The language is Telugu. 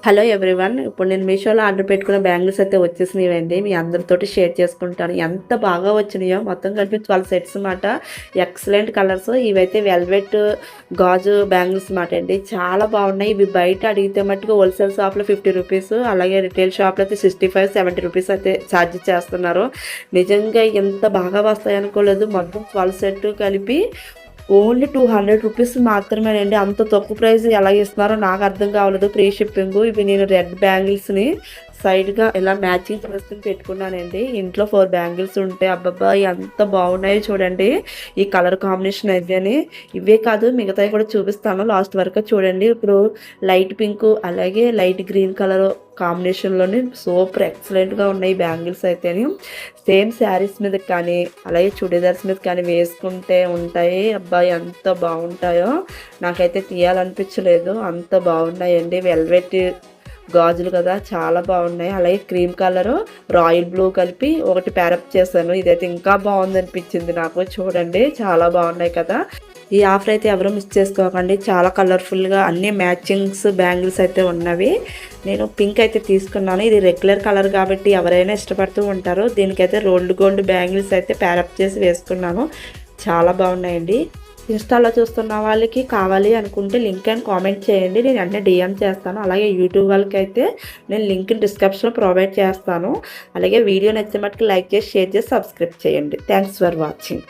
Hello everyone. ఇప్పుడు నేను మీషోలో ఆర్డర్ పెట్టుకున్న బ్యాంగిల్స్ అయితే వచ్చేసినాయండి. మీ అందరితోటి షేర్ చేసుకుంటాను. ఎంత బాగా వచ్చినాయో, మొత్తం కలిపి 12 సెట్స్ మాట. Excellent colours. ఇవైతే వెల్వెట్ గాజు బ్యాంగిల్స్ మాట అండి. చాలా బాగున్నాయి. ఇవి బయట అడిగితే మట్టుకు హోల్సేల్ షాప్లో 50 రూపీస్, అలాగే రిటైల్ షాప్లో అయితే 65-70 రూపీస్ అయితే ఛార్జ్ చేస్తున్నారు. నిజంగా ఎంత బాగా వస్తాయి అనుకోలేదు. మొత్తం 12 సెట్ కలిపి ఓన్లీ 200 రూపీస్ మాత్రమేనండి. అంత తక్కువ ప్రైస్ ఎలా ఇస్తున్నారో నాకు అర్థం కావలేదు. Free shipping. ఇవి నేను రెడ్ బ్యాంగిల్స్ని సైడ్గా ఇలా మ్యాచింగ్ చేసుకుని పెట్టుకున్నానండి. ఇంట్లో 4 బ్యాంగిల్స్ ఉంటాయి. అబ్బబ్బా ఎంత బాగున్నాయో చూడండి. ఈ కలర్ కాంబినేషన్ అయితే ఇవే కాదు, మిగతాయి కూడా చూపిస్తాను. లాస్ట్ వరకు చూడండి. ఇప్పుడు లైట్ పింక్ అలాగే లైట్ గ్రీన్ కలర్ కాంబినేషన్లోనే సూపర్ ఎక్సలెంట్గా ఉన్నాయి బ్యాంగిల్స్ అయితే. సేమ్ శారీస్ మీద కానీ అలాగే చుడీదార్స్ మీద కానీ వేసుకుంటే ఉంటాయి. అబ్బాయి ఎంత బాగుంటాయో, నాకైతే తీయాలనిపించలేదు. అంత బాగున్నాయండి. వెల్వెట్ గాజులు కదా, చాలా బాగున్నాయి. అలాగే క్రీమ్ కలరు రాయల్ బ్లూ కలిపి ఒకటి ప్యారప్ చేశాను. ఇదైతే ఇంకా బాగుంది అనిపించింది నాకు. చూడండి చాలా బాగున్నాయి కదా. ఈ ఆఫర్ అయితే ఎవరు మిస్ చేసుకోకండి. చాలా కలర్ఫుల్గా అన్ని మ్యాచింగ్స్ బ్యాంగిల్స్ అయితే ఉన్నవి. నేను పింక్ అయితే తీసుకున్నాను. ఇది రెగ్యులర్ కలర్ కాబట్టి ఎవరైనా ఇష్టపడుతూ ఉంటారు. దీనికైతే రోల్డ్ గోల్డ్ బ్యాంగిల్స్ అయితే ప్యారప్ చేసి వేసుకున్నాను. చాలా బాగున్నాయండి. ఇన్స్టాలో చూస్తున్న వాళ్ళకి కావాలి అనుకుంటే లింక్ అని కామెంట్ చేయండి. నేను అన్నీ డిఎం చేస్తాను. అలాగే యూట్యూబ్ వాళ్ళకి అయితే నేను లింక్ డిస్క్రిప్షన్లో ప్రొవైడ్ చేస్తాను. అలాగే వీడియో నచ్చితే మట్టుకు లైక్ చేసి, షేర్ చేసి, సబ్స్క్రైబ్ చేయండి. Thanks for watching.